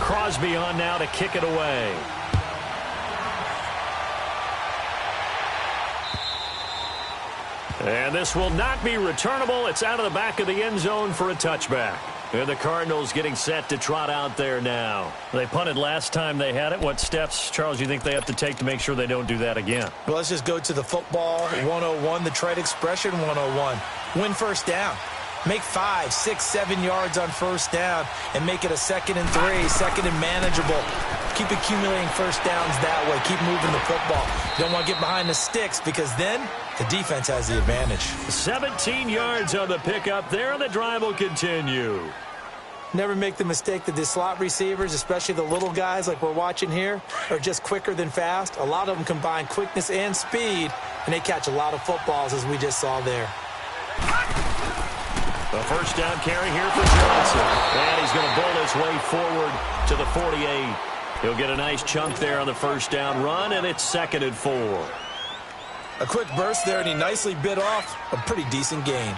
Crosby on now to kick it away. And this will not be returnable. It's out of the back of the end zone for a touchback. And the Cardinals getting set to trot out there now. They punted last time they had it. What steps, Charles, you think they have to take to make sure they don't do that again? Well, let's just go to the football 101, the trade expression 101. Win first down. Make 5, 6, 7 yards on first down and make it a 2nd and 3, 2nd and manageable. Keep accumulating first downs that way. Keep moving the football. You don't want to get behind the sticks because then the defense has the advantage. 17 yards on the pickup there, and the drive will continue. Never make the mistake that the slot receivers, especially the little guys like we're watching here, are just quicker than fast. A lot of them combine quickness and speed, and they catch a lot of footballs as we just saw there. The first down carry here for Johnson. And he's going to bowl his way forward to the 48. He'll get a nice chunk there on the first down run, and it's 2nd and 4. A quick burst there, and he nicely bit off a pretty decent gain.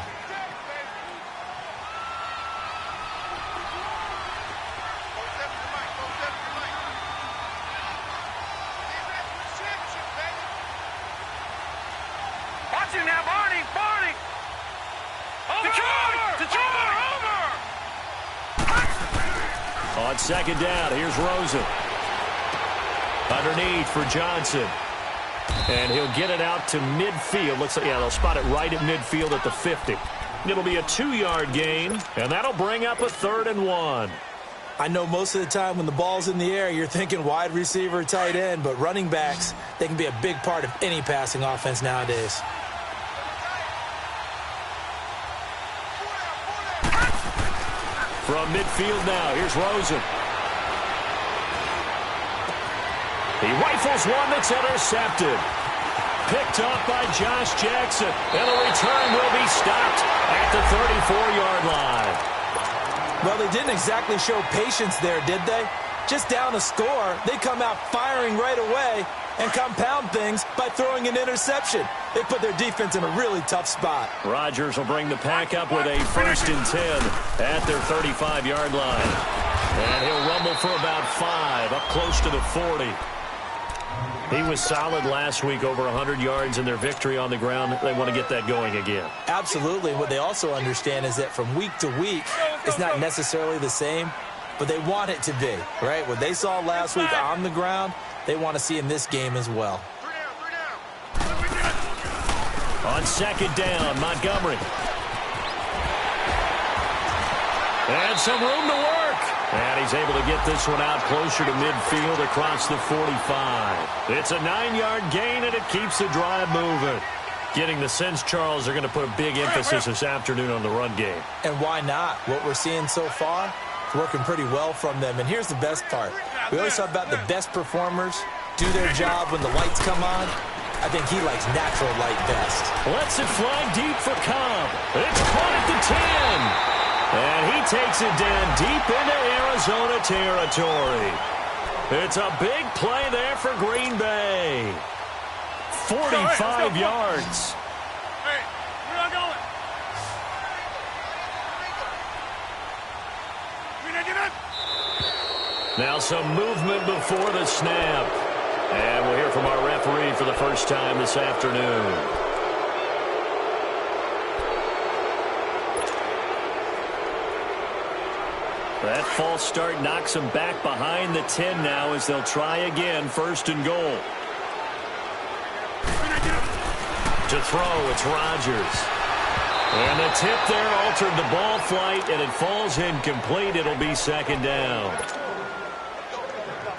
On 2nd down, here's Rosen. Underneath for Johnson. And he'll get it out to midfield. Looks like, yeah, they'll spot it right at midfield at the 50. It'll be a 2-yard gain, and that'll bring up a 3rd and 1. I know most of the time when the ball's in the air, you're thinking wide receiver, tight end, but running backs, they can be a big part of any passing offense nowadays. From midfield now, here's Rosen. He rifles one that's intercepted. Picked up by Josh Jackson. And the return will be stopped at the 34-yard line. Well, they didn't exactly show patience there, did they? Just down a score, they come out firing right away and compound things by throwing an interception. They put their defense in a really tough spot. Rodgers will bring the pack up with a 1st and 10 at their 35-yard line. And he'll rumble for about 5, up close to the 40. He was solid last week, over 100 yards in their victory on the ground. They want to get that going again. Absolutely. What they also understand is that from week to week, it's not necessarily the same, but they want it to be, right? What they saw last week on the ground, they want to see in this game as well. On 2nd down, Montgomery. And some room to work. And he's able to get this one out closer to midfield across the 45. It's a 9-yard gain, and it keeps the drive moving. Getting the sense, Charles, they're going to put a big emphasis this afternoon on the run game. And why not? What we're seeing so far is working pretty well from them. And here's the best part. We always talk about the best performers do their job when the lights come on. I think he likes natural light best. Lets it fly deep for Cobb. It's caught at the 10. And he takes it down deep into Arizona territory. It's a big play there for Green Bay. 45 yards. Hey, we're not going. Now some movement before the snap. And we'll hear from our referee for the first time this afternoon. That false start knocks them back behind the 10 now as they'll try again, 1st and goal. To throw, it's Rodgers. And the tip there altered the ball flight, and it falls incomplete. It'll be 2nd down.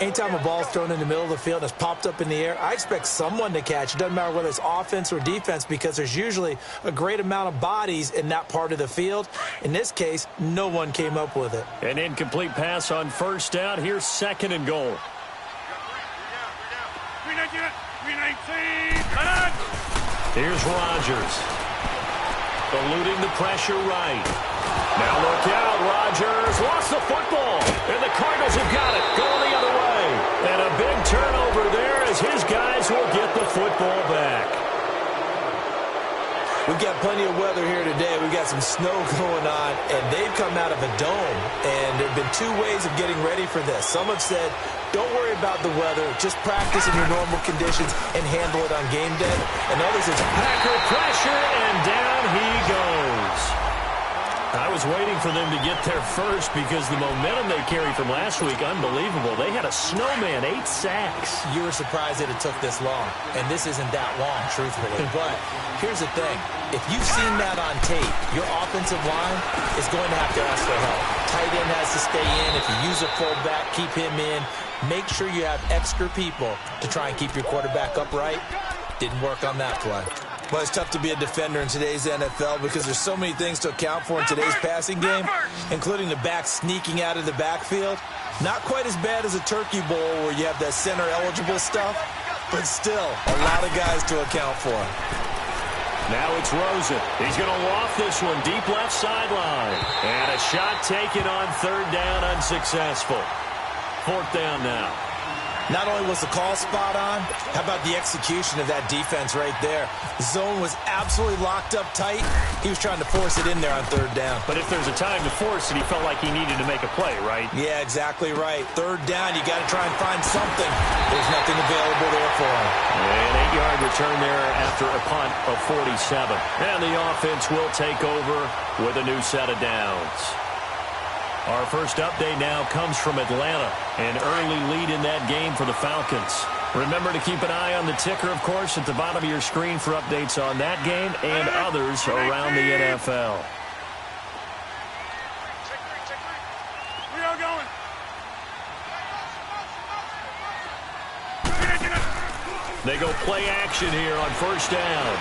Anytime a ball's thrown in the middle of the field and it's popped up in the air, I expect someone to catch. It doesn't matter whether it's offense or defense because there's usually a great amount of bodies in that part of the field. In this case, no one came up with it. An incomplete pass on 1st down. Here's 2nd and goal. 319. Here's Rodgers. Eluding the pressure right. Now look out, Rodgers lost the football, and the Cardinals have got it, going the other way. And a big turnover there as his guys will get the football back. We We've got plenty of weather here today. We've got some snow going on, and they've come out of a dome. And there have been two ways of getting ready for this. Some have said, don't worry about the weather. Just practice in your normal conditions and handle it on game day. And others have... Packer pressure, and down he goes. I was waiting for them to get there first because the momentum they carried from last week, unbelievable. They had a snowman, 8 sacks. You were surprised that it took this long, and this isn't that long, truthfully. But here's the thing. If you've seen that on tape, your offensive line is going to have to ask for help. Tight end has to stay in. If you use a fullback, keep him in. Make sure you have extra people to try and keep your quarterback upright. Didn't work on that play. Well, it's tough to be a defender in today's NFL because there's so many things to account for in today's passing game, including the back sneaking out of the backfield. Not quite as bad as a turkey bowl where you have that center-eligible stuff, but still a lot of guys to account for. Now it's Rosen. He's going to loft this one deep left sideline. And a shot taken on third down, unsuccessful. Fourth down now. Not only was the call spot on, how about the execution of that defense right there? The zone was absolutely locked up tight. He was trying to force it in there on third down. But if there's a time to force it, he felt like he needed to make a play, right? Yeah, exactly right. Third down, you got to try and find something. There's nothing available there for him. An 8-yard return there after a punt of 47. And the offense will take over with a new set of downs. Our first update now comes from Atlanta. An early lead in that game for the Falcons. Remember to keep an eye on the ticker, of course, at the bottom of your screen for updates on that game and others around the NFL. We are going. They go play action here on first down.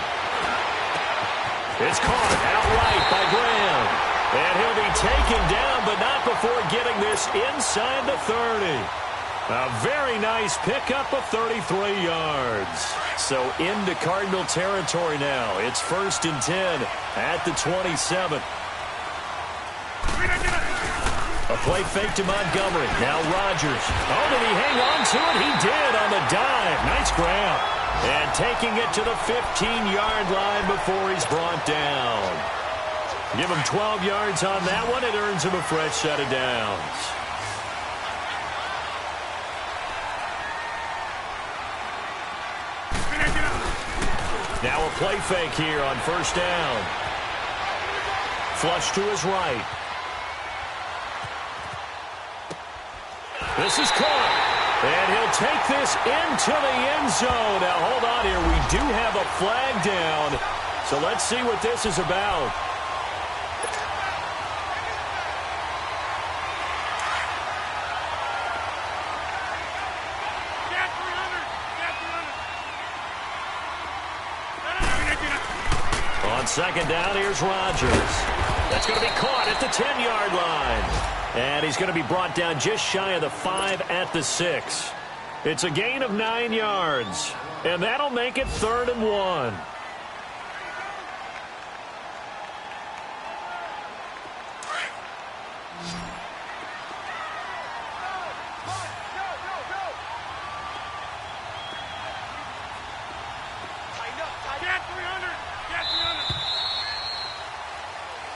It's caught outright by Graham. And he'll be taken down, but not before getting this inside the 30. A very nice pickup of 33 yards. So into Cardinal territory now. It's 1st and 10 at the 27. A play fake to Montgomery. Now Rodgers. Oh, did he hang on to it? He did on the dive. Nice grab. And taking it to the 15-yard line before he's brought down. Give him 12 yards on that one. It earns him a fresh set of downs. Now a play fake here on first down. Flush to his right. This is caught. And he'll take this into the end zone. Now hold on here. We do have a flag down. So let's see what this is about. On second down, here's Rodgers. That's going to be caught at the 10-yard line. And he's going to be brought down just shy of the 5 at the 6. It's a gain of 9 yards. And that'll make it 3rd and 1.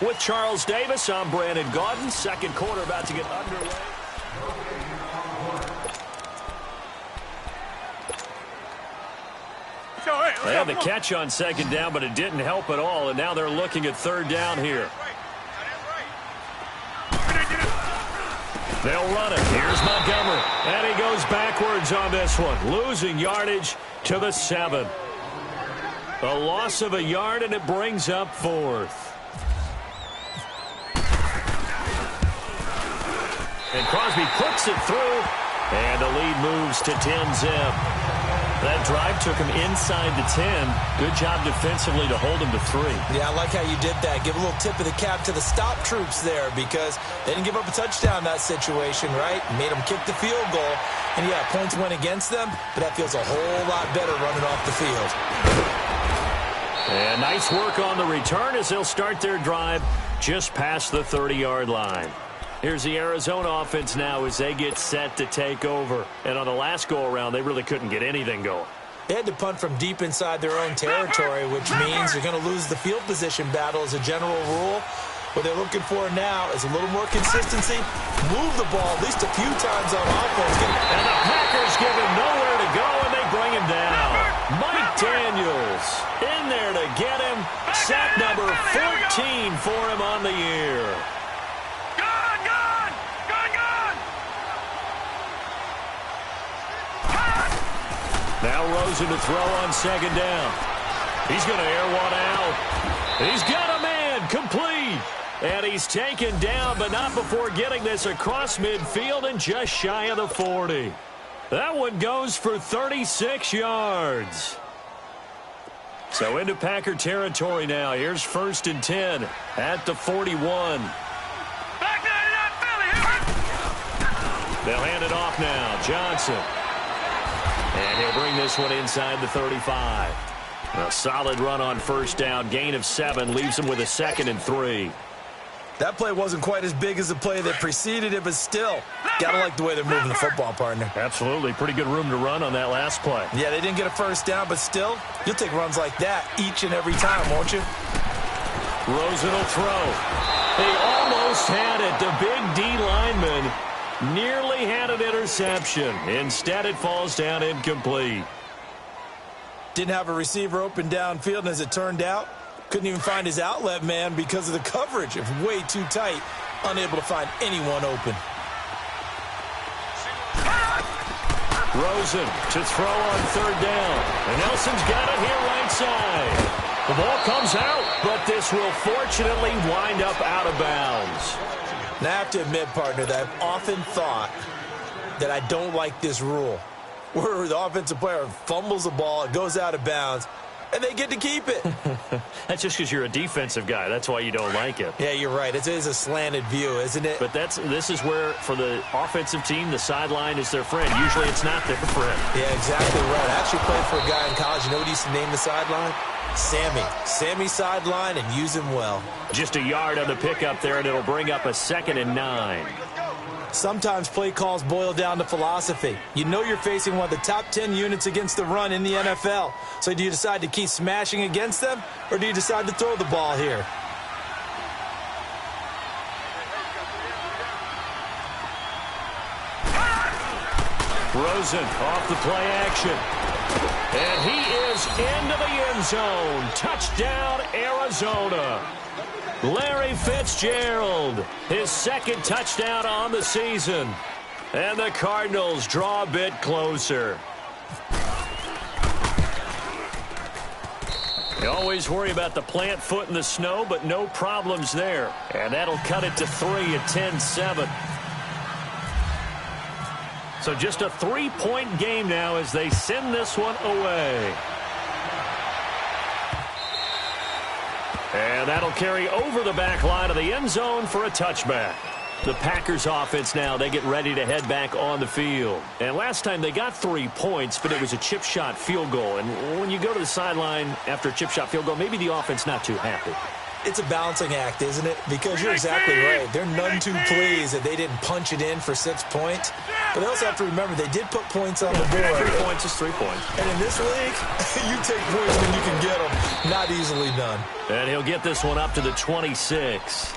With Charles Davis, I'm Brandon Gaudin. Second quarter about to get underway. They had the catch on second down, but it didn't help at all, and now they're looking at third down here. They'll run it. Here's Montgomery, and he goes backwards on this one, losing yardage to the 7. A loss of a yard, and it brings up 4th. And Crosby puts it through, and the lead moves to 10-zip. That drive took him inside the 10. Good job defensively to hold him to 3. Yeah, I like how you did that. Give a little tip of the cap to the stop troops there because they didn't give up a touchdown in that situation, right? Made them kick the field goal. And, yeah, points went against them, but that feels a whole lot better running off the field. And nice work on the return as they'll start their drive just past the 30-yard line. Here's the Arizona offense now as they get set to take over. And on the last go-around, they really couldn't get anything going. They had to punt from deep inside their own territory, which means you're going to lose the field position battle as a general rule. What they're looking for now is a little more consistency. Move the ball at least a few times on offense. And the Packers give him nowhere to go, and they bring him down. Mike Daniels in there to get him. Sack number 14 for him on the year. Now Rosen to throw on second down. He's going to air one out. He's got a man complete. And he's taken down, but not before getting this across midfield and just shy of the 40. That one goes for 36 yards. So into Packer territory now. Here's 1st and 10 at the 41. They'll hand it off now. Johnson. And he'll bring this one inside the 35. A solid run on 1st down. Gain of 7 leaves him with a 2nd and 3. That play wasn't quite as big as the play that preceded it, but still, got to like the way they're moving the football, partner. Absolutely. Pretty good room to run on that last play. Yeah, they didn't get a 1st down, but still, you'll take runs like that each and every time, won't you? Rosen will throw. He almost had it. The big D lineman nearly had an interception. Instead, it falls down incomplete. Didn't have a receiver open downfield, and as it turned out, couldn't even find his outlet man because of the coverage. It was way too tight. Unable to find anyone open. Rosen to throw on 3rd down. And Nelson's got it here right side. The ball comes out, but this will fortunately wind up out of bounds. Now, I have to admit, partner, that I've often thought that I don't like this rule, where the offensive player fumbles the ball, it goes out of bounds, and they get to keep it. That's just because you're a defensive guy. That's why you don't like it. Yeah, you're right. It is a slanted view, isn't it? But this is where, for the offensive team, the sideline is their friend. Usually it's not their friend. Yeah, exactly right. I actually played for a guy in college. You know what he used to name the sideline? Sammy. Sammy sideline, and use him well. Just a yard on the pickup there, and it'll bring up a 2nd and 9. Sometimes play calls boil down to philosophy. You know you're facing one of the top 10 units against the run in the NFL. So do you decide to keep smashing against them, or do you decide to throw the ball here? Rosen off the play action. And he is into the end zone. Touchdown, Arizona. Larry Fitzgerald, his 2nd touchdown on the season. And the Cardinals draw a bit closer. You always worry about the plant foot in the snow, but no problems there. And that'll cut it to 3 at 10-7. So just a 3-point game now as they send this one away. And that'll carry over the back line of the end zone for a touchback. The Packers offense now, they get ready to head back on the field. And last time they got 3 points, but it was a chip shot field goal. And when you go to the sideline after a chip shot field goal, maybe the offense not too happy. It's a balancing act, isn't it? Because you're exactly right. They're none too pleased that they didn't punch it in for 6 points. But they also have to remember they did put points on the board. 3 points is 3 points. And in this league, you take points when you can get them. Not easily done. And he'll get this one up to the 26.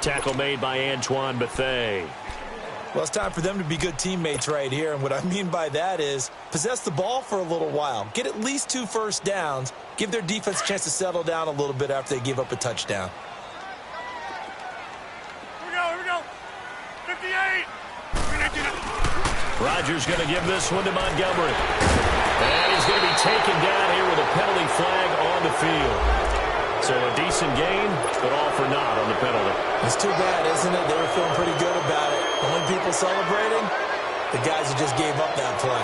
Tackle made by Antoine Bethea. Well, it's time for them to be good teammates right here. And what I mean by that is possess the ball for a little while. Get at least 2 first downs. Give their defense a chance to settle down a little bit after they give up a touchdown. Here we go. 58. Rodgers going to give this one to Montgomery. And he's going to be taken down here with a penalty flag on the field. So a decent game, but all for naught on the penalty. It's too bad, isn't it? They were feeling pretty good about it. Only people celebrating, the guys who just gave up that play.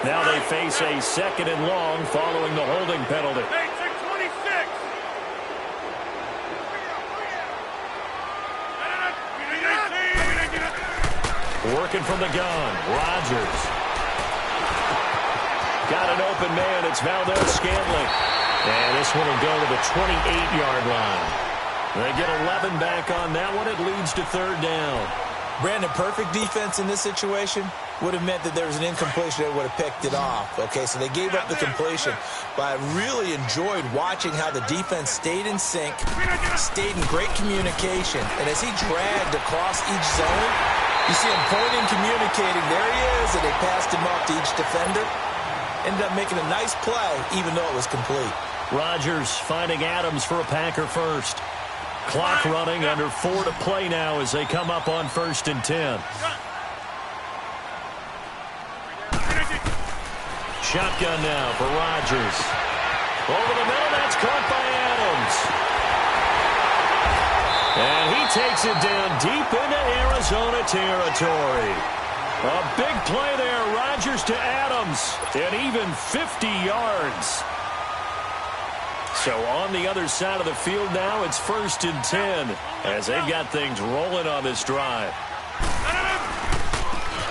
Now they face a 2nd and long following the holding penalty. Hey, 626. Working from the gun, Rodgers. Got an open man, it's Valdez-Scantling. And this one will go to the 28-yard line. They get 11 back on that one. It leads to 3rd down. Brandon, perfect defense in this situation would have meant that there was an incompletion that would have picked it off. Okay, so they gave up the completion. But I really enjoyed watching how the defense stayed in sync, stayed in great communication. And as he dragged across each zone, you see him pointing, communicating. There he is, and they passed him off to each defender. Ended up making a nice play, even though it was complete. Rodgers finding Adams for a Packer first. Clock running, under 4 to play now as they come up on 1st and 10. Shotgun now for Rodgers. Over the middle, that's caught by Adams. And he takes it down deep into Arizona territory. A big play there, Rodgers to Adams, and even 50 yards. So on the other side of the field now, it's 1st and 10 as they've got things rolling on this drive.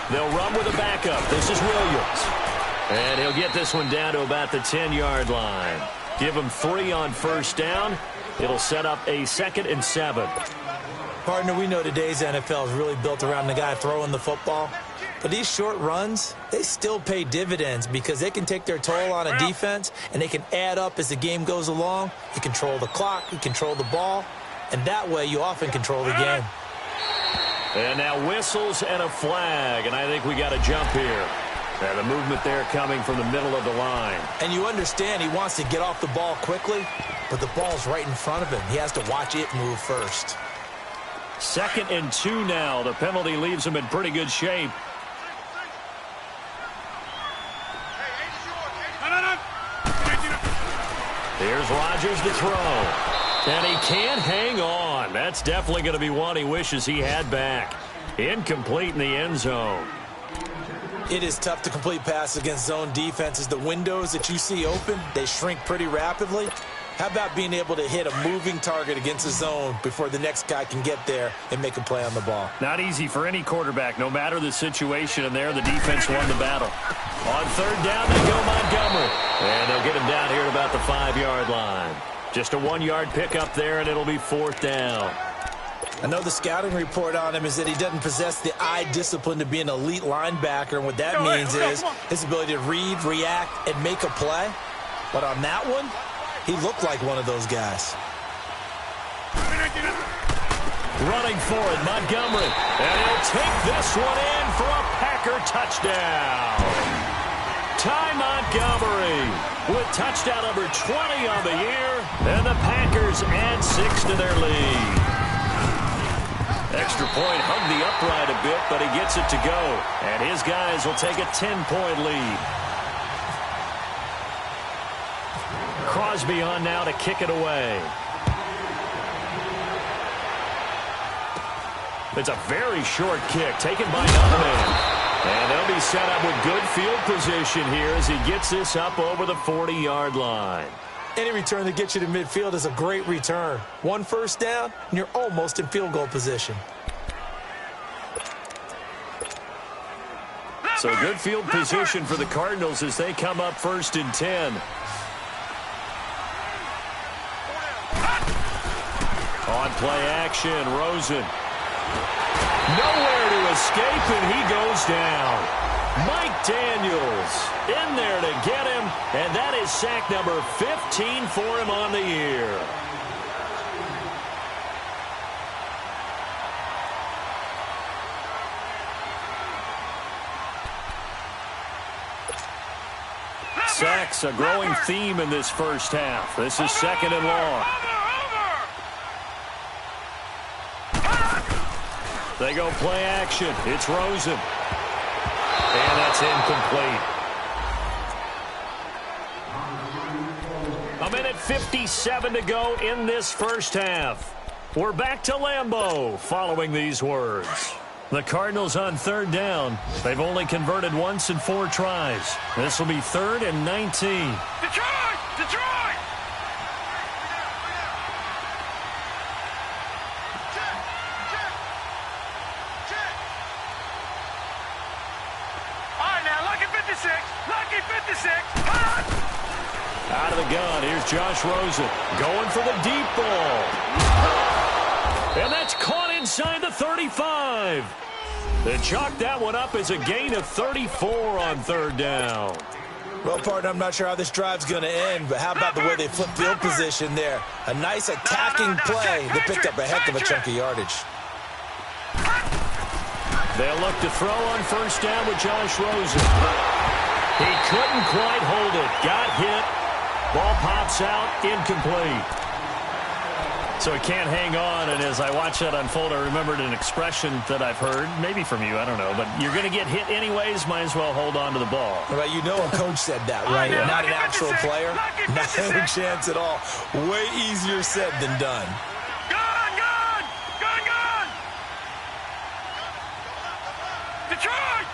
They'll run with a backup. This is Williams. And he'll get this one down to about the 10-yard line. Give him 3 on 1st down. It'll set up a 2nd and 7. Partner, we know today's NFL is really built around the guy throwing the football. But these short runs, they still pay dividends because they can take their toll on a defense and they can add up as the game goes along. You control the clock, you control the ball, and that way you often control the game. And now whistles and a flag, and I think we got a jump here. And the movement there coming from the middle of the line. And you understand he wants to get off the ball quickly, but the ball's right in front of him. He has to watch it move first. 2nd and 2 now. The penalty leaves him in pretty good shape. Here's Rodgers to throw. And he can't hang on. That's definitely going to be one he wishes he had back. Incomplete in the end zone. It is tough to complete passes against zone defenses. The windows that you see open, they shrink pretty rapidly. How about being able to hit a moving target against a zone before the next guy can get there and make a play on the ball? Not easy for any quarterback, no matter the situation, and there the defense won the battle. On 3rd down, they go Montgomery. And they'll get him down here at about the 5-yard line. Just a 1-yard pickup there, and it'll be 4th down. I know the scouting report on him is that he doesn't possess the eye discipline to be an elite linebacker, and what that means is his ability to read, react, and make a play. But on that one, he looked like one of those guys. Running for it, Montgomery. And he'll take this one in for a Packer touchdown. Ty Montgomery with touchdown number 20 on the year. And the Packers add 6 to their lead. Extra point hugged the upright a bit, but he gets it to go. And his guys will take a 10-point lead. Crosby on now to kick it away. It's a very short kick taken by Donovan. And they'll be set up with good field position here as he gets this up over the 40-yard line. Any return that gets you to midfield is a great return. 1 first down, and you're almost in field goal position. So good field position for the Cardinals as they come up 1st and 10. On play action, Rosen. Nowhere to escape, and he goes down. Mike Daniels in there to get him, and that is sack number 15 for him on the year. Sacks, a growing theme in this first half. This is 2nd and long. They go play action. It's Rosen. And that's incomplete. A minute 57 to go in this first half. We're back to Lambeau following these words. The Cardinals on 3rd down. They've only converted once in 4 tries. This will be 3rd and 19. Detroit! Detroit! All right, now, lucky 56. Lucky 56. Out of the gun, here's Josh Rosen. Going for the deep ball. And that's caught inside the 35. They chalk that one up as a gain of 34 on third down. Well, partner, I'm not sure how this drive's going to end, but how about the way they flip field position there? A nice attacking play. They picked up a heck of a chunk of yardage. They'll look to throw on first down with Josh Rosen. He couldn't quite hold it. Got hit. Ball pops out. Incomplete. So he can't hang on, and as I watch that unfold, I remembered an expression that I've heard, maybe from you, I don't know, but you're going to get hit anyways, might as well hold on to the ball. Well, you know a coach said that, right? Yeah. Not an actual player. Not a chance at all. Way easier said than done. Gone! Detroit!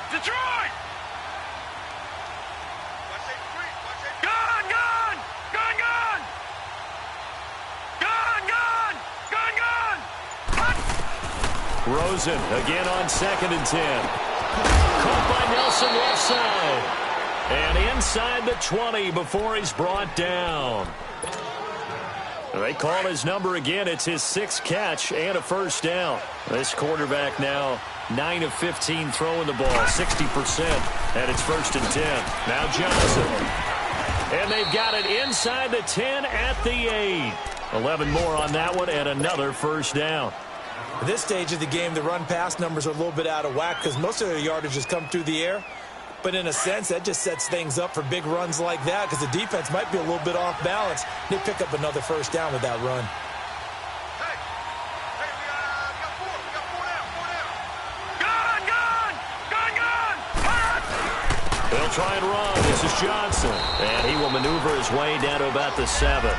Rosen again on 2nd and 10. Caught by Nelson left side. And inside the 20 before he's brought down. They call his number again. It's his 6th catch and a first down. This quarterback now 9 of 15 throwing the ball, 60%, and it's 1st and 10. Now Johnson. And they've got it inside the 10 at the 8. 11 more on that one and another first down. At this stage of the game, the run-pass numbers are a little bit out of whack because most of their yardage has come through the air. But in a sense, that just sets things up for big runs like that because the defense might be a little bit off balance. They pick up another first down with that run. They'll try and run. This is Johnson. And he will maneuver his way down to about the 7.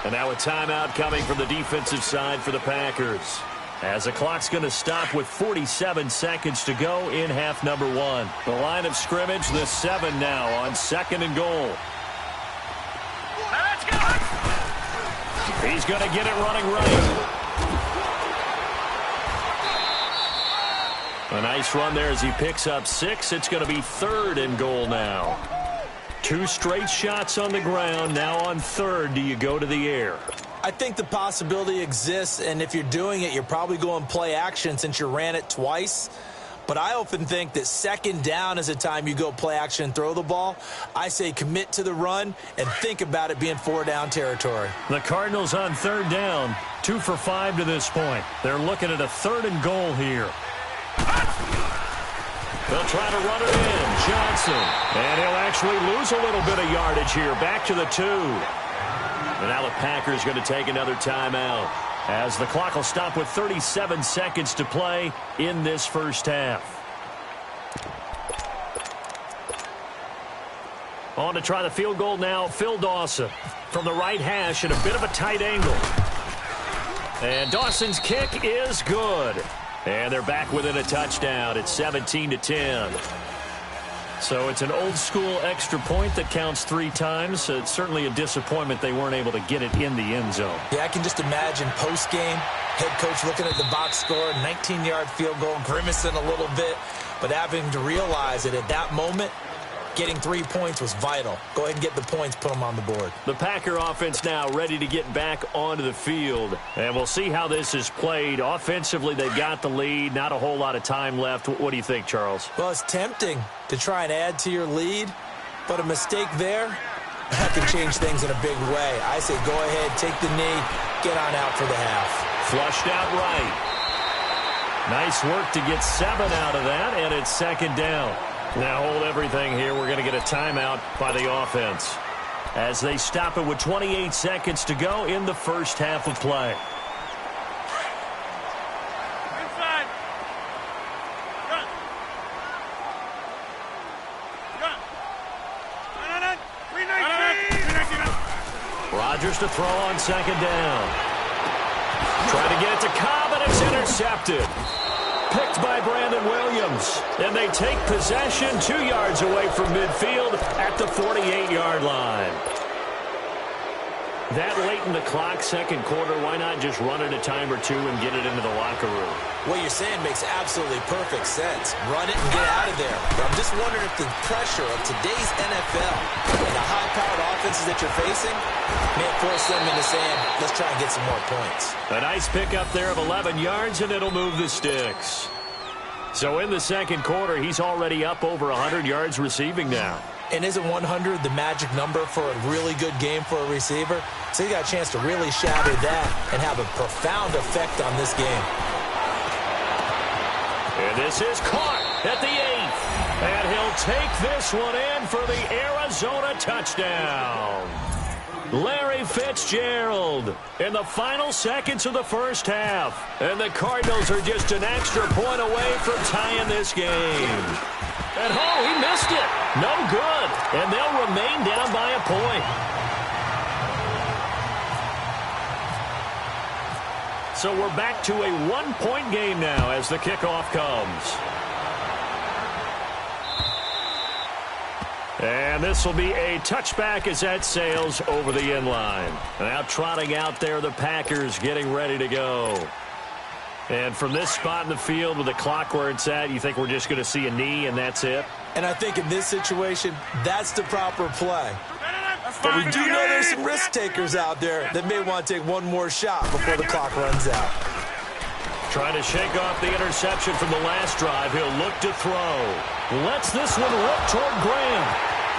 And now a timeout coming from the defensive side for the Packers. As the clock's going to stop with 47 seconds to go in half number 1. The line of scrimmage, the 7 now on 2nd and goal. Let's go! He's going to get it running right. A nice run there as he picks up 6. It's going to be 3rd and goal now. 2 straight shots on the ground. Now on 3rd, do you go to the air? I think the possibility exists, and if you're doing it, you're probably going play action since you ran it twice. But I often think that 2nd down is a time you go play action and throw the ball. I say commit to the run and think about it being 4-down territory. The Cardinals on 3rd down, 2 for 5 to this point. They're looking at a 3rd and goal here. They'll try to run it in. Johnson. And he'll actually lose a little bit of yardage here. Back to the 2. And now the Packers going to take another timeout as the clock will stop with 37 seconds to play in this first half. On to try the field goal now, Phil Dawson from the right hash at a bit of a tight angle. And Dawson's kick is good. And they're back within a touchdown. It's 17-10. So it's an old-school extra point that counts 3 times. It's certainly a disappointment they weren't able to get it in the end zone. Yeah, I can just imagine post-game, head coach looking at the box score, 19-yard field goal, grimacing a little bit, but having to realize that at that moment, getting 3 points was vital. Go ahead and get the points, put them on the board. The Packer offense now ready to get back onto the field. And we'll see how this is played. Offensively, they've got the lead. Not a whole lot of time left. What do you think, Charles? Well, it's tempting to try and add to your lead, but a mistake there, that can change things in a big way. I say go ahead, take the knee, get on out for the half. Flushed out right. Nice work to get 7 out of that, and it's 2nd down. Now hold everything here. We're going to get a timeout by the offense as they stop it with 28 seconds to go in the first half of play. Inside. Run. Rodgers to throw on 2nd down. Trying to get it to Cobb, and it's intercepted. Picked by Brandon Williams. And they take possession 2 yards away from midfield at the 48-yard line. That late in the clock, 2nd quarter, why not just run it a time or 2 and get it into the locker room? What you're saying makes absolutely perfect sense. Run it and get out of there. But I'm just wondering if the pressure of today's NFL and the high-powered offenses that you're facing may force them into saying, let's try and get some more points. A nice pickup there of 11 yards, and it'll move the sticks. So in the second quarter, he's already up over 100 yards receiving now. And isn't 100 the magic number for a really good game for a receiver? So he got a chance to really shatter that and have a profound effect on this game. And this is caught at the 8th. And he'll take this one in for the Arizona touchdown. Larry Fitzgerald in the final seconds of the first half. And the Cardinals are just an extra point away from tying this game. And he missed it. No good. And they'll remain down by a point. So we're back to a one-point game now as the kickoff comes. And this will be a touchback as that sails over the end line. Now trotting out there, the Packers getting ready to go. And from this spot in the field with the clock where it's at, you think we're just going to see a knee and that's it? And I think in this situation, that's the proper play. But we do know there's some risk takers out there that may want to take one more shot before the clock runs out. Trying to shake off the interception from the last drive. He'll look to throw. Lets this one rip toward Graham.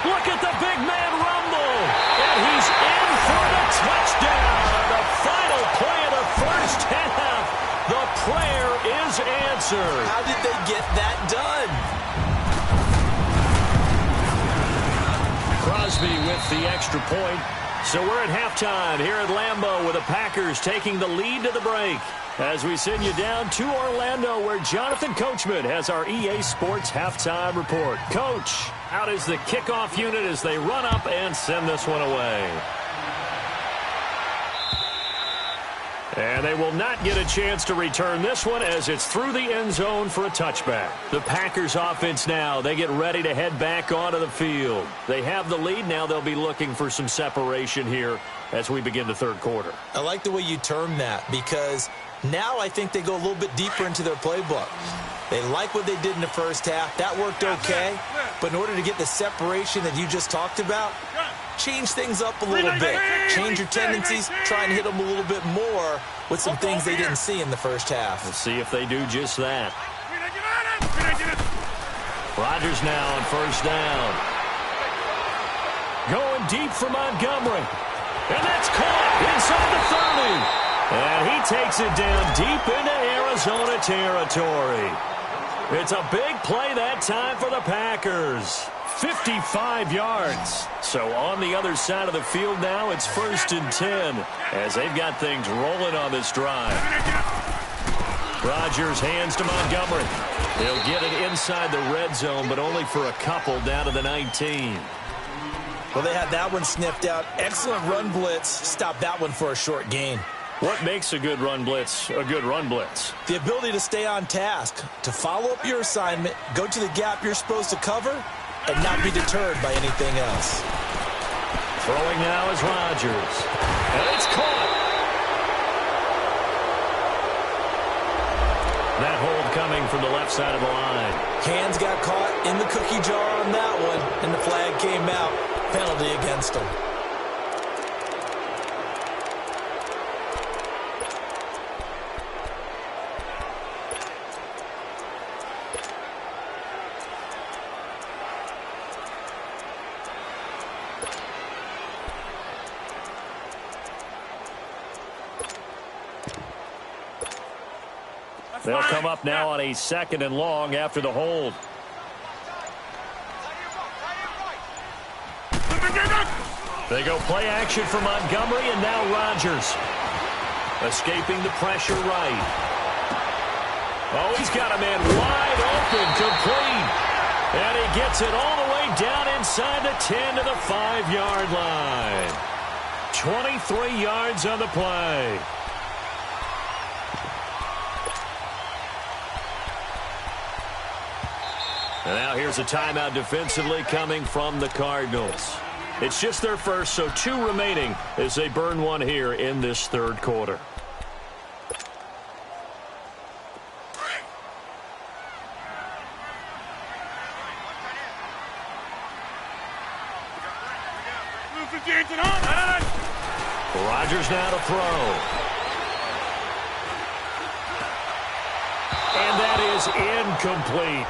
Look at the big man rumble. And he's in for the touchdown. The final play of the first half. The prayer is answered. How did they get that done? Crosby with the extra point. So we're at halftime here at Lambeau with the Packers taking the lead to the break. As we send you down to Orlando where Jonathan Coachman has our EA Sports halftime report. Coach, out is the kickoff unit as they run up and send this one away. And they will not get a chance to return this one as it's through the end zone for a touchback. The Packers offense now, they get ready to head back onto the field. They have the lead now. They'll be looking for some separation here as we begin the third quarter. I like the way you term that because now I think they go a little bit deeper into their playbook. They like what they did in the first half. That worked okay. But in order to get the separation that you just talked about, change things up a little bit. Change your tendencies. Try and hit them a little bit more with some things they didn't see in the first half. Let's see if they do just that. Rodgers now on first down. Going deep for Montgomery. And that's caught inside the 30. And he takes it down deep into Arizona territory. It's a big play that time for the Packers. 55 yards. So on the other side of the field now, it's 1st and 10 as they've got things rolling on this drive. Rodgers hands to Montgomery. He'll get it inside the red zone, but only for a couple down to the 19. Well, they had that one sniffed out. Excellent run blitz. Stop that one for a short gain. What makes a good run blitz a good run blitz? The ability to stay on task, to follow up your assignment, go to the gap you're supposed to cover, and not be deterred by anything else. Throwing now is Rodgers. And it's caught. That hold coming from the left side of the line. Hands got caught in the cookie jar on that one, and the flag came out. Penalty against him. They'll come up now on a 2nd and long after the hold. They go play action for Montgomery, and now Rodgers. Escaping the pressure right. Oh, he's got a man wide open, complete. And he gets it all the way down inside the 10 to the 5-yard line. 23 yards on the play. And now here's a timeout defensively coming from the Cardinals. It's just their first, so 2 remaining as they burn one here in this third quarter. Rodgers now to throw. And that is incomplete.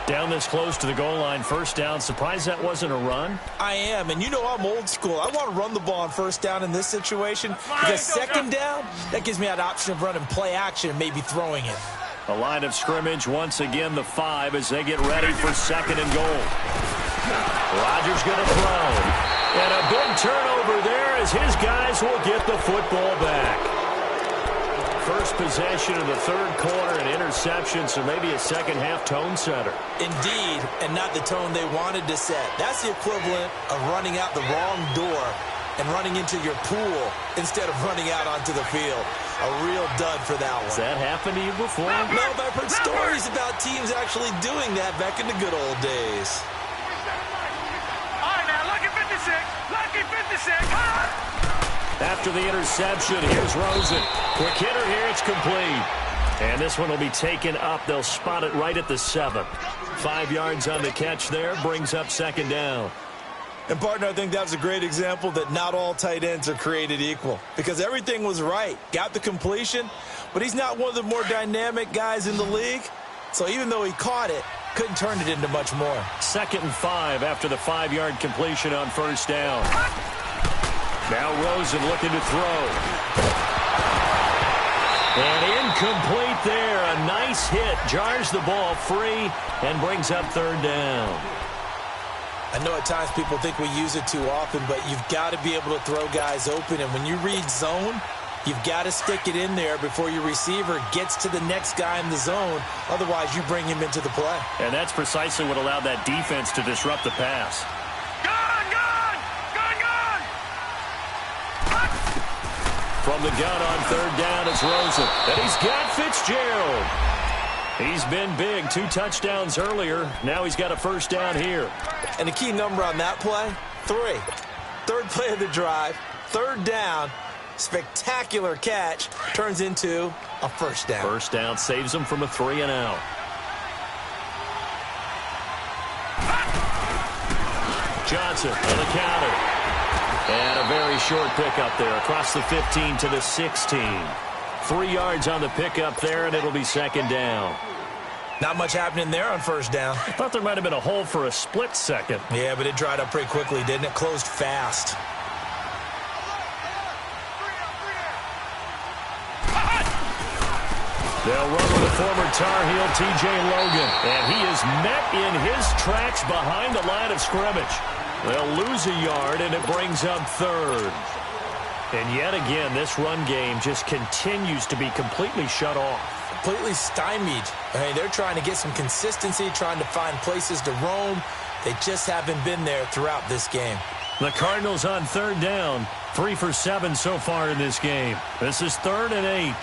Down this close to the goal line, first down. Surprised that wasn't a run? I am, and you know I'm old school. I want to run the ball on first down in this situation because second down, that gives me that option of running play action and maybe throwing it. A line of scrimmage, once again the 5 as they get ready for second and goal. Rodgers going to throw. And a big turnover there as his guys will get the football back. First possession of the third quarter, an interception, so maybe a second-half tone setter. Indeed, and not the tone they wanted to set. That's the equivalent of running out the wrong door and running into your pool instead of running out onto the field. A real dud for that one. Has that happened to you before? No, but I've heard stories about teams actually doing that back in the good old days. All right, now, lucky 56. Lucky 56. After the interception, here's Rosen. Quick hitter here, it's complete. And this one will be taken up. They'll spot it right at the 7. 5 yards on the catch there, brings up second down. And, partner, I think that was a great example that not all tight ends are created equal because everything was right. Got the completion, but he's not one of the more dynamic guys in the league. So even though he caught it, couldn't turn it into much more. 2nd and 5 after the 5-yard completion on first down. Now Rosen looking to throw. And incomplete there. A nice hit. Jars the ball free and brings up third down. I know at times people think we use it too often, but you've got to be able to throw guys open. And when you read zone, you've got to stick it in there before your receiver gets to the next guy in the zone. Otherwise, you bring him into the play. And that's precisely what allowed that defense to disrupt the pass. From the gun on third down, it's Rosen. And he's got Fitzgerald. He's been big. 2 touchdowns earlier. Now he's got a first down here. And the key number on that play, 3. Third play of the drive, third down, spectacular catch, turns into a first down. First down saves him from a 3 and out. Johnson on the counter. And a very short pickup there across the 15 to the 16. 3 yards on the pickup there, and it'll be second down. Not much happening there on first down. I thought there might have been a hole for a split second. Yeah, but it dried up pretty quickly, didn't it? Closed fast. They'll run with the former Tar Heel T.J. Logan. And he is met in his tracks behind the line of scrimmage. They'll lose a yard, and it brings up third. And yet again, this run game just continues to be completely shut off. Completely stymied. I mean, they're trying to get some consistency, trying to find places to roam. They just haven't been there throughout this game. The Cardinals on third down. 3 for 7 so far in this game. This is 3rd and 8.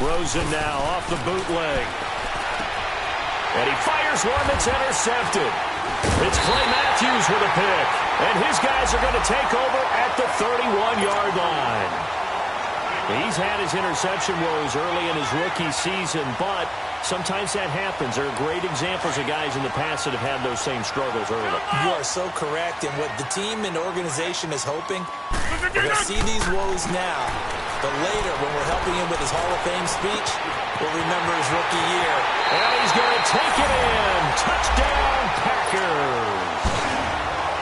Rosen now off the bootleg. And he fires one that's intercepted. It's Clay Matthews with a pick. And his guys are going to take over at the 31-yard line. He's had his interception woes early in his rookie season, but sometimes that happens. There are great examples of guys in the past that have had those same struggles early. You are so correct. And what the team and organization is hoping, we're going to see these woes now. But later, when we're helping him with his Hall of Fame speech, we'll remember his rookie year. And he's going to take it in. Touchdown, Packers.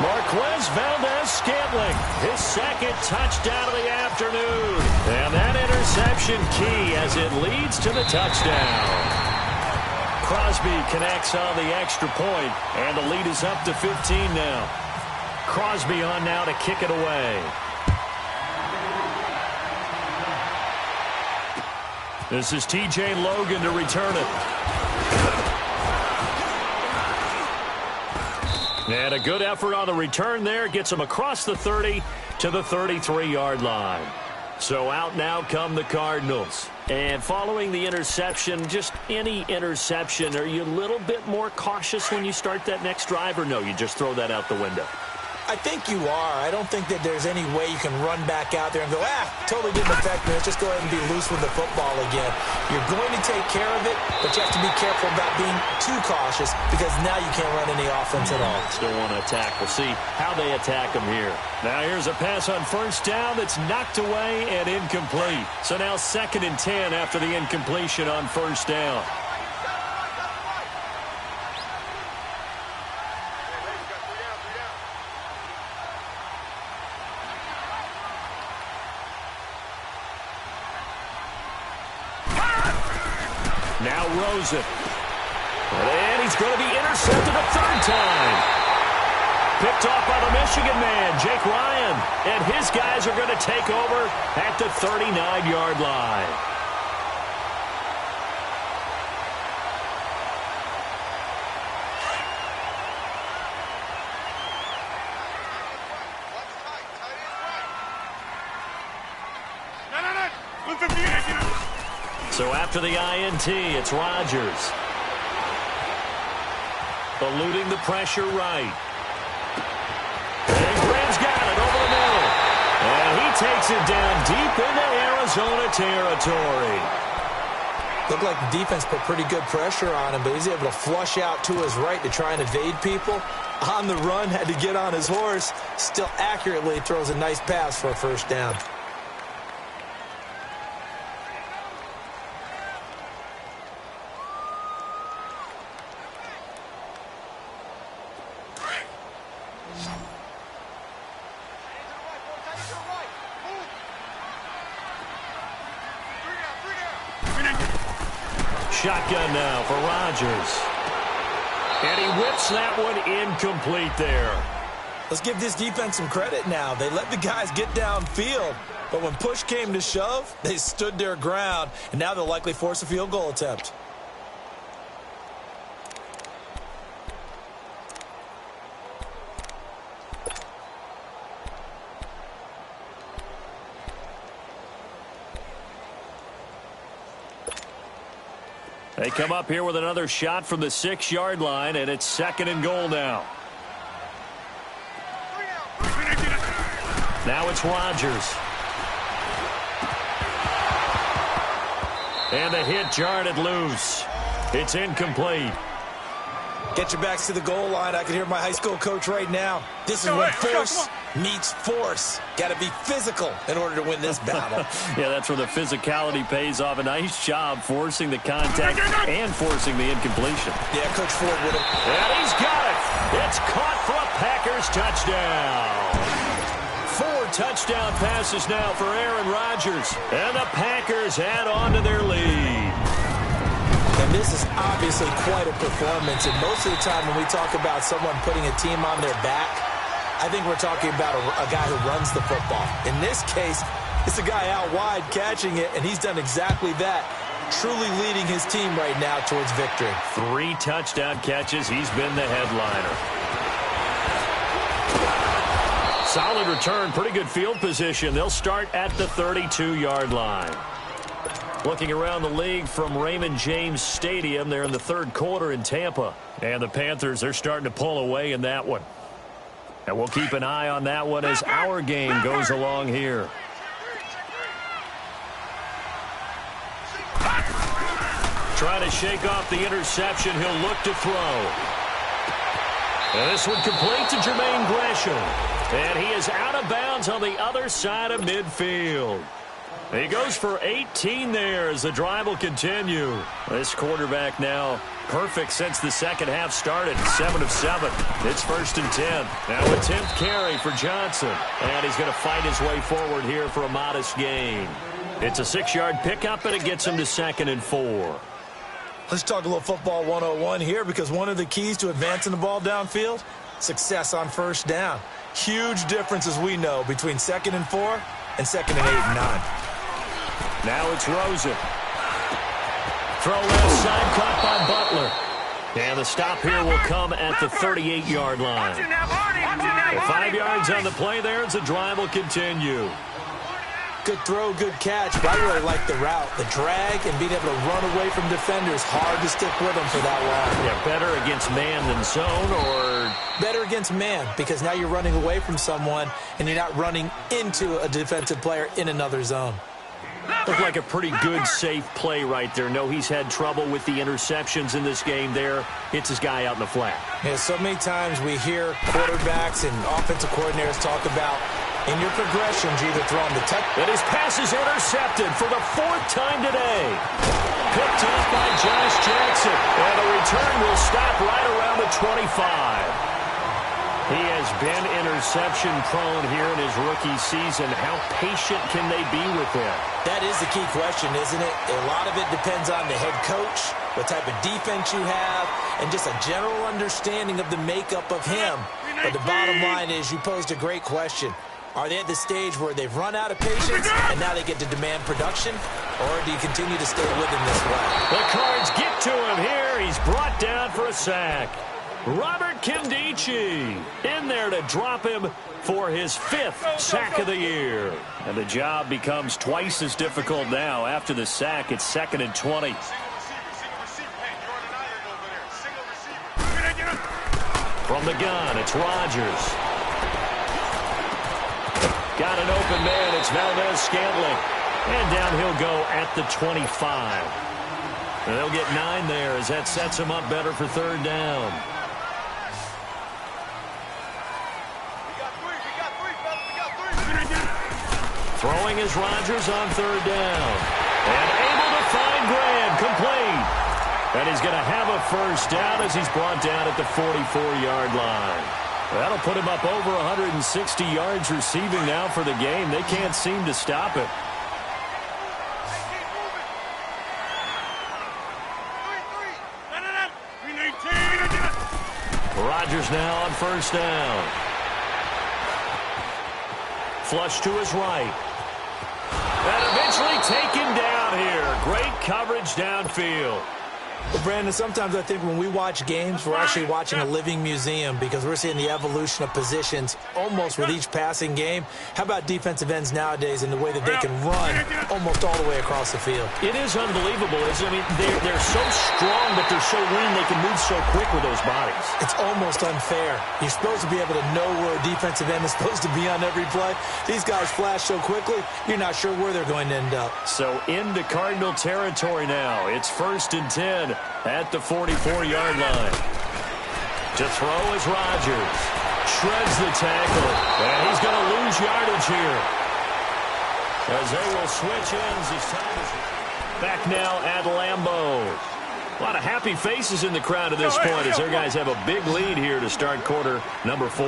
Marquez Valdez-Scantling, his 2nd touchdown of the afternoon. And that interception key as it leads to the touchdown. Crosby connects on the extra point, and the lead is up to 15 now. Crosby on now to kick it away. This is T.J. Logan to return it. And a good effort on the return there. Gets him across the 30 to the 33-yard line. So out now come the Cardinals. And following the interception, just any interception, are you a little bit more cautious when you start that next drive, or no, you just throw that out the window? I think you are. I don't think that there's any way you can run back out there and go, totally didn't affect me. Let's just go ahead and be loose with the football again. You're going to take care of it, but you have to be careful about being too cautious because now you can't run any offense at all. Still want to attack. We'll see how they attack them here. Now here's a pass on first down that's knocked away and incomplete. So now 2nd and 10 after the incompletion on first down. Now Rosen. And he's going to be intercepted a 3rd time. Picked off by the Michigan man, Jake Ryan. And his guys are going to take over at the 39-yard line. So after the INT, it's Rodgers. Eluding the pressure right. And Graham's got it over the middle. And he takes it down deep into Arizona territory. Looked like the defense put pretty good pressure on him, but he's able to flush out to his right to try and evade people. On the run, had to get on his horse. Still accurately throws a nice pass for a first down. Shotgun now for Rodgers. And he whips that one incomplete there. Let's give this defense some credit now. They let the guys get downfield, but when push came to shove, they stood their ground, and now they'll likely force a field goal attempt. They come up here with another shot from the 6-yard line, and it's 2nd and goal now. Now it's Rodgers. And the hit jarred it loose. It's incomplete. Get your backs to the goal line. I can hear my high school coach right now. This is when force meets force. Got to be physical in order to win this battle. Yeah, that's where the physicality pays off. A nice job forcing the contact and forcing the incompletion. Yeah, Coach Ford would have. And he's got it. It's caught for a Packers touchdown. 4 touchdown passes now for Aaron Rodgers. And the Packers add on to their lead. And this is obviously quite a performance. And most of the time when we talk about someone putting a team on their back, I think we're talking about a guy who runs the football. In this case, it's a guy out wide catching it, and he's done exactly that, truly leading his team right now towards victory. 3 touchdown catches. He's been the headliner. Solid return, pretty good field position. They'll start at the 32-yard line. Looking around the league from Raymond James Stadium, they're in the 3rd quarter in Tampa. And the Panthers, they're starting to pull away in that one. And we'll keep an eye on that one as our game goes along here. Trying to shake off the interception. He'll look to throw. And this one complete to Jermaine Gresham. And he is out of bounds on the other side of midfield. He goes for 18 there as the drive will continue. This quarterback now perfect since the 2nd half started. 7 of 7. It's 1st and 10. Now a 10th carry for Johnson. And he's going to fight his way forward here for a modest gain. It's a 6-yard pickup, and it gets him to 2nd and 4. Let's talk a little football 101 here, because one of the keys to advancing the ball downfield, success on first down. Huge difference, as we know, between 2nd and 4 and 2nd and 8 and 9. Now it's Rosen. Throw left side, caught by Butler. And the stop here will come at the 38-yard line. 5 yards on the play there as the drive will continue. Good throw, good catch, but I really like the route. The drag and being able to run away from defenders, hard to stick with them for that long. Yeah, better against man than zone, or? Better against man, because now you're running away from someone and you're not running into a defensive player in another zone. Looked like a pretty good, safe play right there. No, he's had trouble with the interceptions in this game there. Hits his guy out in the flat. Yeah, so many times we hear quarterbacks and offensive coordinators talk about in your progressions, you're either throwing the touch. And his pass is intercepted for the 4th time today. Picked off by Josh Jackson. And the return will stop right around the 25. He has been interception-prone here in his rookie season. How patient can they be with him? That is the key question, isn't it? A lot of it depends on the head coach, what type of defense you have, and just a general understanding of the makeup of him. But the bottom line is you posed a great question. Are they at the stage where they've run out of patience and now they get to demand production? Or do you continue to stay with him this way? The Cards get to him here. He's brought down for a sack. Robert Kimdichie in there to drop him for his 5th sack of the year. And the job becomes twice as difficult now. After the sack, it's 2nd and 20. From the gun, it's Rodgers. Got an open man. It's Valdez-Scantling. And down he'll go at the 25. And they'll get 9 there as that sets him up better for 3rd down. Throwing is Rodgers on 3rd down. And able to find Graham, complete. And he's going to have a 1st down as he's brought down at the 44-yard line. That'll put him up over 160 yards receiving now for the game. They can't seem to stop it. Rodgers now on 1st down. Flush to his right. And eventually taken down here. Great coverage downfield. Well, Brandon, sometimes I think when we watch games, we're actually watching a living museum because we're seeing the evolution of positions almost with each passing game. How about defensive ends nowadays and the way that they can run almost all the way across the field? It is unbelievable, isn't it? I mean, they're so strong, but they're so lean. They can move so quick with those bodies. It's almost unfair. You're supposed to be able to know where a defensive end is supposed to be on every play. These guys flash so quickly, you're not sure where they're going to end up. So into Cardinal territory now. It's 1st and 10. At the 44-yard line. To throw is Rodgers. Shreds the tackle. And he's going to lose yardage here. As they will switch ends as time is back now at Lambeau. A lot of happy faces in the crowd at this point as their guys have a big lead here to start quarter number 4.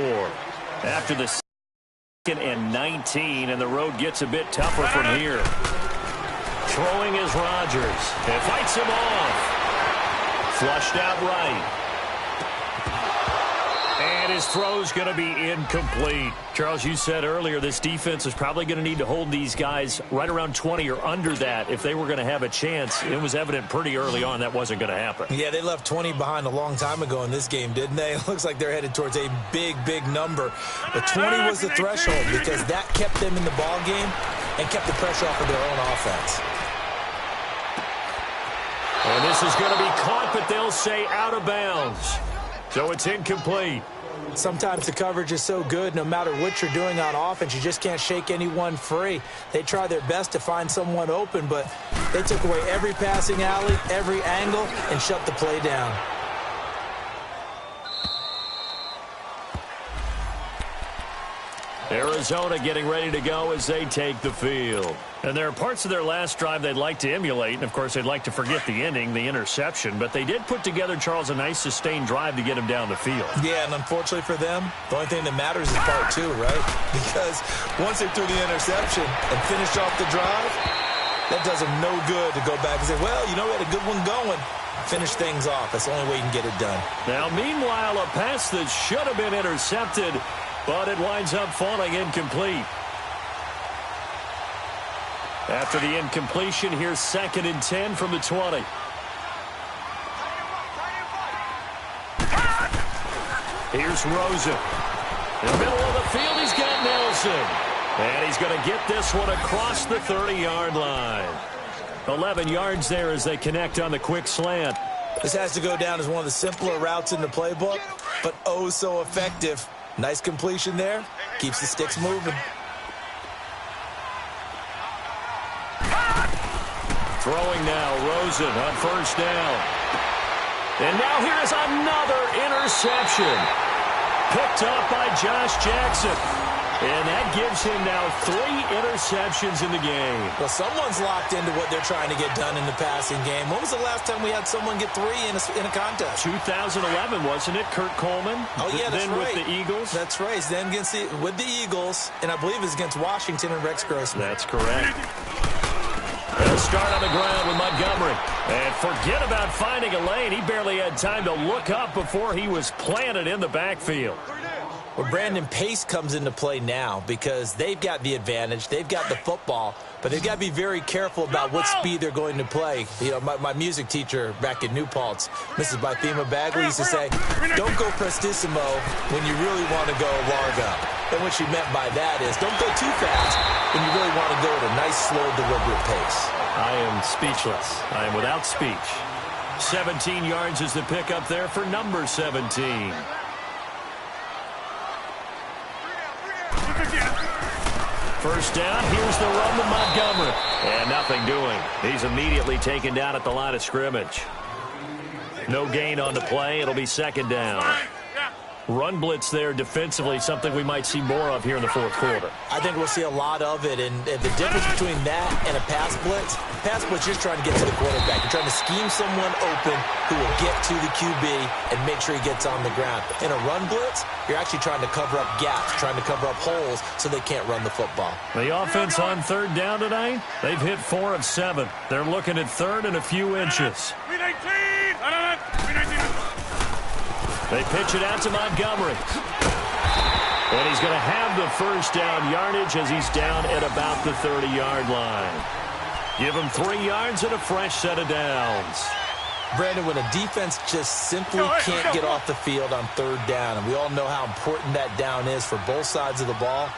After the 2nd and 19, and the road gets a bit tougher from here. Throwing is Rodgers. It fights him off. Flushed out right. And his throw's going to be incomplete. Charles, you said earlier this defense is probably going to need to hold these guys right around 20 or under that if they were going to have a chance. It was evident pretty early on that wasn't going to happen. Yeah, they left 20 behind a long time ago in this game, didn't they? It looks like they're headed towards a big, big number. But 20 was the threshold because that kept them in the ball game and kept the pressure off of their own offense. And this is going to be caught, but they'll say out of bounds. So it's incomplete. Sometimes the coverage is so good, no matter what you're doing on offense, you just can't shake anyone free. They try their best to find someone open, but they took away every passing alley, every angle, and shut the play down. Arizona getting ready to go as they take the field. And there are parts of their last drive they'd like to emulate, and of course they'd like to forget the ending, the interception, but they did put together, Charles, a nice sustained drive to get him down the field. Yeah, and unfortunately for them, the only thing that matters is part 2, right? Because once they threw the interception and finished off the drive, that does them no good to go back and say, well, you know, we had a good one going. Finish things off. That's the only way you can get it done. Now, meanwhile, a pass that should have been intercepted, but it winds up falling incomplete. After the incompletion, here's 2nd and 10 from the 20. Here's Rosen. In the middle of the field, he's got Nelson. And he's going to get this one across the 30-yard line. 11 yards there as they connect on the quick slant. This has to go down as one of the simpler routes in the playbook, but oh so effective. Nice completion there. Keeps the sticks moving. Throwing now, Rosen on first down. And now here's another interception. Picked up by Josh Jackson. And that gives him now 3 interceptions in the game. Well, someone's locked into what they're trying to get done in the passing game. When was the last time we had someone get 3 in a contest? 2011, wasn't it? Kurt Coleman? Oh, yeah, that's then right. With the Eagles? That's right. Then with the Eagles, and I believe it's against Washington and Rex Grossman. That's correct. They'll start on the ground with Montgomery. And forget about finding a lane. He barely had time to look up before he was planted in the backfield. Well, Brandon, pace comes into play now because they've got the advantage. They've got the football, but they've got to be very careful about what speed they're going to play. You know, my music teacher back in New Paltz, Mrs. Bythema Bagley, used to say, don't go prestissimo when you really want to go largo. And what she meant by that is don't go too fast when you really want to go at a nice, slow, deliberate pace. I am speechless. I am without speech. 17 yards is the pickup there for number 17. First down, here's the run to Montgomery. And nothing doing. He's immediately taken down at the line of scrimmage. No gain on the play. It'll be second down. Run blitz there defensively, something we might see more of here in the fourth quarter. I think we'll see a lot of it, and the difference between that and a pass blitz just trying to get to the quarterback. You're trying to scheme someone open who will get to the QB and make sure he gets on the ground. In a run blitz, you're actually trying to cover up gaps, trying to cover up holes so they can't run the football. The offense on third down tonight, they've hit 4 of 7. They're looking at third and a few inches. They pitch it out to Montgomery. And he's going to have the first down yardage as he's down at about the 30-yard line. Give him 3 yards and a fresh set of downs. Brandon, when a defense just simply can't get off the field on third down, and we all know how important that down is for both sides of the ball,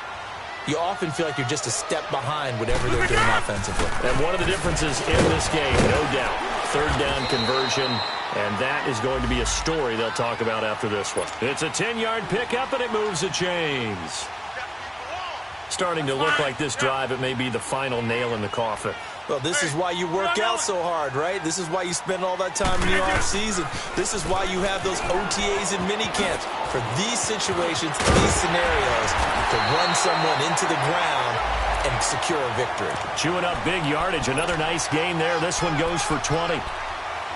you often feel like you're just a step behind whatever they're doing offensively. And one of the differences in this game, no doubt, third down conversion, and that is going to be a story they'll talk about after this one. It's a 10-yard pickup, and it moves the chains. Starting to look like this drive, it may be the final nail in the coffin. Well, this is why you work out so hard, right? This is why you spend all that time in the offseason. This is why you have those OTAs and mini camps. For these situations, these scenarios, to run someone into the ground and secure a victory. Chewing up big yardage. Another nice gain there. This one goes for 20.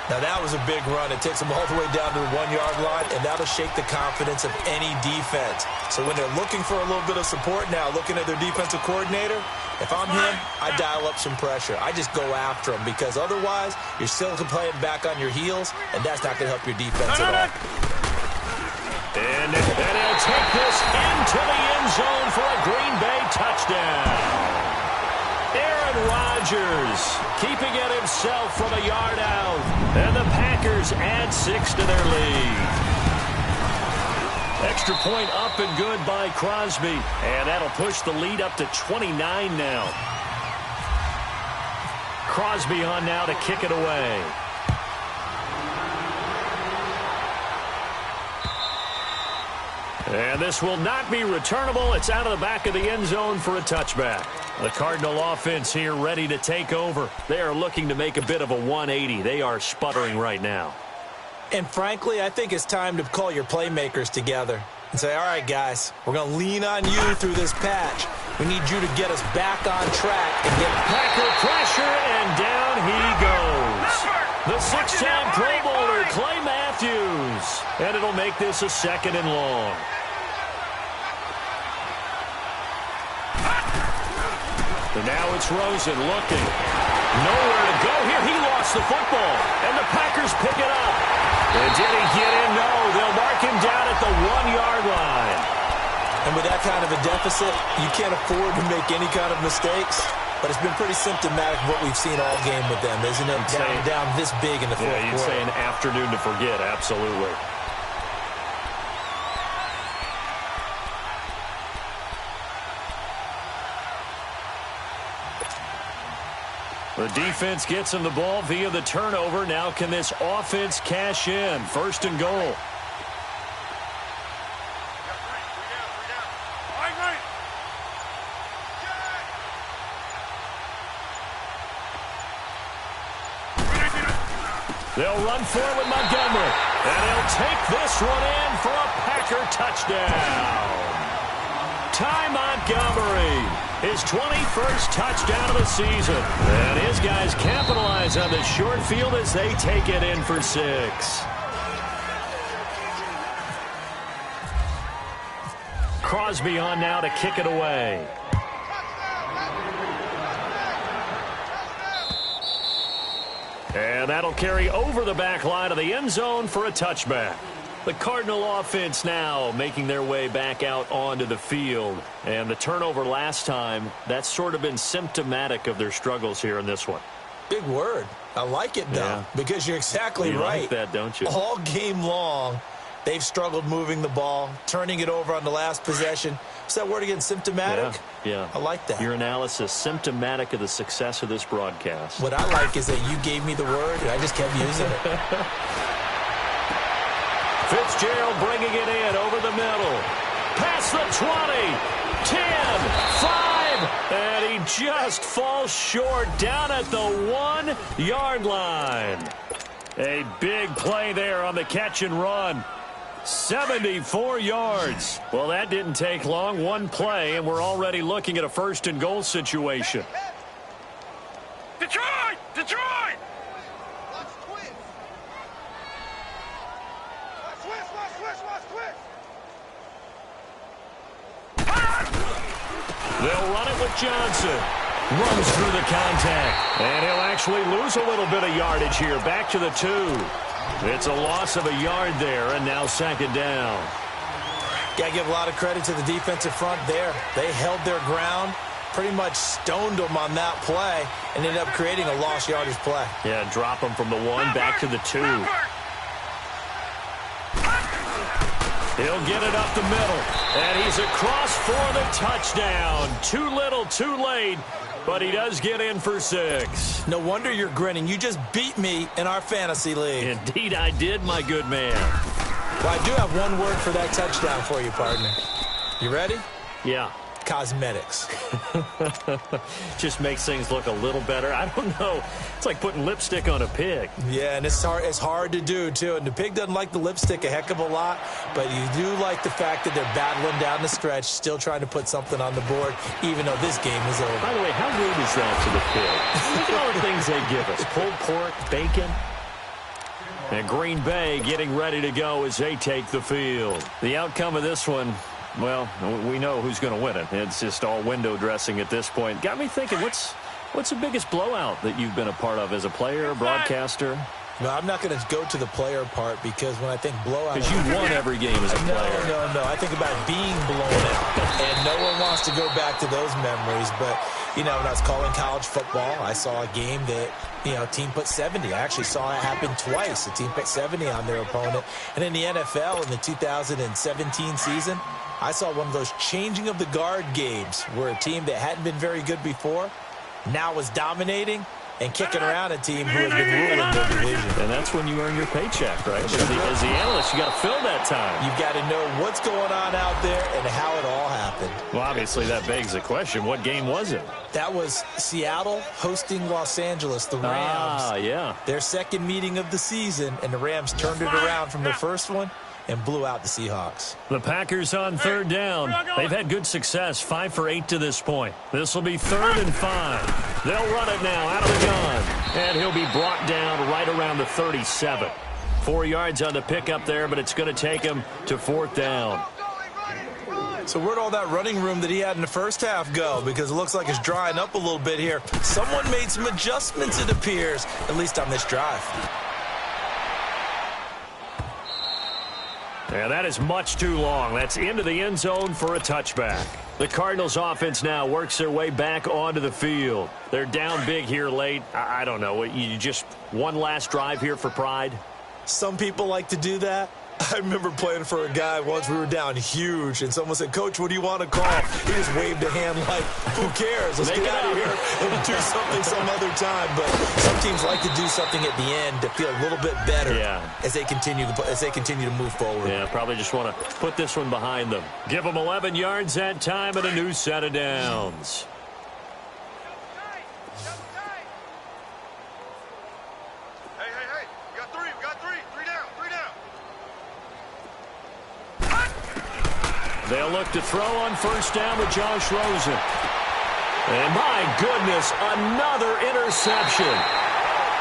Now, that was a big run. It takes them all the way down to the 1-yard line, and that'll shake the confidence of any defense. So when they're looking for a little bit of support now, looking at their defensive coordinator, if I'm him, I dial up some pressure. I just go after him because otherwise you're still playing back on your heels, and that's not going to help your defense at all. And he'll take this into the end zone for a Green Bay touchdown. Aaron Rodgers keeping it himself from a yard out. And the Packers add 6 to their lead. Extra point up and good by Crosby. And that'll push the lead up to 29 now. Crosby on now to kick it away. And this will not be returnable. It's out of the back of the end zone for a touchback. The Cardinal offense here ready to take over. They are looking to make a bit of a 180. They are sputtering right now. And frankly, I think it's time to call your playmakers together and say, all right, guys, we're going to lean on you through this patch. We need you to get us back on track and get Packer pressure, and down he goes. The 6-time Pro Bowler, Clay Matthews. And it'll make this a 2nd and long. And now it's Rosen looking. Nowhere to go here. He lost the football. And the Packers pick it up. And did he get in? No. They'll mark him down at the 1-yard line. And with that kind of a deficit, you can't afford to make any kind of mistakes. But it's been pretty symptomatic of what we've seen all game with them, isn't it? Down this big in the fourth quarter. Yeah, you'd say an afternoon to forget. Absolutely. defense gets him the ball via the turnover. Now can this offense cash in? First and goal. They'll run for it with Montgomery. And he'll take this one in for a Packer touchdown. Ty Montgomery, his 21st touchdown of the season. And his guys capitalize on the short field as they take it in for 6. Crosby on now to kick it away. And that'll carry over the back line of the end zone for a touchback. The Cardinal offense now making their way back out onto the field. And the turnover last time, that's sort of been symptomatic of their struggles here in this one. Big word. I like it, though, because you're exactly right. You like that, don't you? All game long, they've struggled moving the ball, turning it over on the last possession. Is that word again, symptomatic? Yeah. I like that. Your analysis, symptomatic of the success of this broadcast. What I like is that you gave me the word, and I just kept using it. Fitzgerald bringing it in over the middle. Past the 20, 10, 5, and he just falls short down at the 1-yard line. A big play there on the catch and run. 74 yards. Well, that didn't take long. One play, and we're already looking at a first and goal situation. Detroit! Detroit! Watch twist. Watch twist. They'll run it with Johnson. Runs through the contact. And he'll actually lose a little bit of yardage here. Back to the 2. It's a loss of a yard there, and now second down. Got to give a lot of credit to the defensive front there. They held their ground, pretty much stoned them on that play, and ended up creating a lost yardage play. Yeah, drop them from the 1 back to the 2. He'll get it up the middle, and he's across for the touchdown. Too little, too late. But he does get in for 6. No wonder you're grinning. You just beat me in our fantasy league. Indeed I did, my good man. Well, I do have one word for that touchdown for you, partner. You ready? Yeah. Cosmetics. Just makes things look a little better. I don't know. It's like putting lipstick on a pig. Yeah, and it's hard to do, too. And the pig doesn't like the lipstick a heck of a lot, but you do like the fact that they're battling down the stretch, still trying to put something on the board, even though this game is over. By the way, how rude is that to the pig? Look at all the things they give us. Pulled pork, bacon. And Green Bay getting ready to go as they take the field. The outcome of this one, well, we know who's going to win it. It's just all window dressing at this point. Got me thinking, what's the biggest blowout that you've been a part of as a player, broadcaster? No, I'm not going to go to the player part because when I think blowout... Because you won every game as a player. No. I think about being blown out, and no one wants to go back to those memories. But, when I was calling college football, I saw a game that, a team put 70. I actually saw it happen twice. A team put 70 on their opponent. And in the NFL, in the 2017 season, I saw one of those changing of the guard games where a team that hadn't been very good before now was dominating and kicking around a team who had been ruling their division. And that's when you earn your paycheck, right? As the analyst, you got to fill that time. You've got to know what's going on out there and how it all happened. Well, obviously, that begs the question, what game was it? That was Seattle hosting Los Angeles, the Rams. Yeah. Their second meeting of the season, and the Rams turned it around from the first one and blew out the Seahawks. The Packers on third down. They've had good success, 5 for 8 to this point. This will be 3rd and 5. They'll run it now out of the gun. And he'll be brought down right around the 37. 4 yards on the pickup there, but it's going to take him to 4th down. So where'd all that running room that he had in the first half go? Because it looks like it's drying up a little bit here. Someone made some adjustments, it appears, at least on this drive. And that is much too long. That's into the end zone for a touchback. The Cardinals offense now works their way back onto the field. They're down big here late. I don't know. You just one last drive here for pride? Some people like to do that. I remember playing for a guy once. We were down huge, and someone said, "Coach, what do you want to call?" He just waved a hand like, "Who cares? Let's get out of here and do something some other time." But some teams like to do something at the end to feel a little bit better as they continue to move forward. Yeah, probably just want to put this one behind them. Give them 11 yards that time and a new set of downs. They'll look to throw on first down with Josh Rosen. And my goodness, another interception.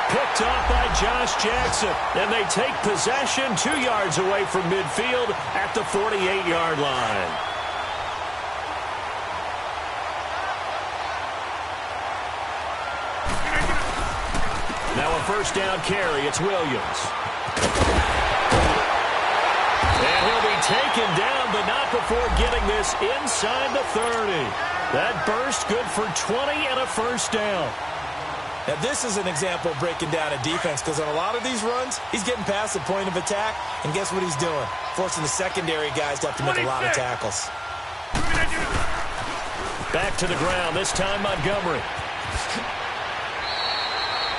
Picked off by Josh Jackson. And they take possession 2 yards away from midfield at the 48-yard line. Now a first down carry. It's Williams. And he'll be taken down, but not before getting this inside the 30. That burst good for 20 and a first down. Now, this is an example of breaking down a defense, because on a lot of these runs, he's getting past the point of attack, and guess what he's doing? Forcing the secondary guys to have to make a lot of tackles. Back to the ground, this time Montgomery.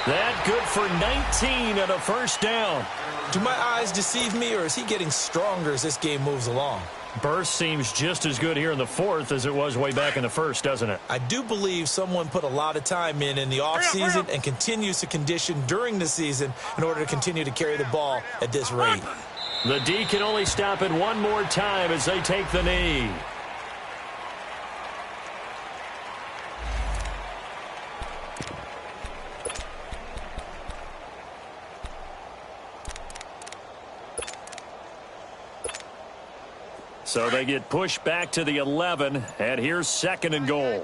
That good for 19 and a first down. Do my eyes deceive me, or is he getting stronger as this game moves along? Burst seems just as good here in the fourth as it was way back in the first, doesn't it? I do believe someone put a lot of time in the offseason and continues to condition during the season in order to continue to carry the ball at this rate. The D can only stop it one more time as they take the knee. So they get pushed back to the 11, and here's second and goal. Hey,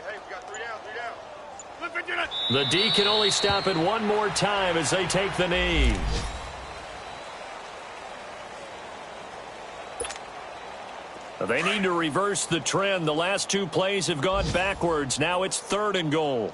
we got 3 down. The D can only stop it one more time as they take the knee. They need to reverse the trend. The last 2 plays have gone backwards. Now it's third and goal.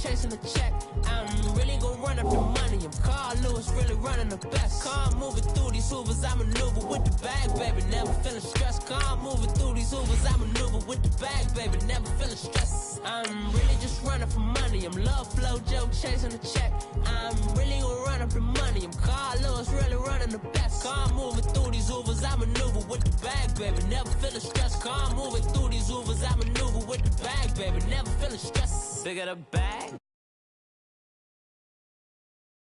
chasing the check. I'm really gon' run up the money. I'm Carl Lewis, really running the best. Car moving through these hoovers, I maneuver with the bag, baby. Never feeling stressed. Car moving through these Ubers, I maneuver with the bag, baby, never feeling stress. I'm really just running for money. I'm love flow, joke, chasing the check. I'm really gonna run up the money. I'm Carlos, really running the best. Car moving through these Ubers, I maneuver with the bag, baby, never feeling stress. Car moving through these Ubers, I maneuver with the bag, baby, never feeling stress. Bigger the bag,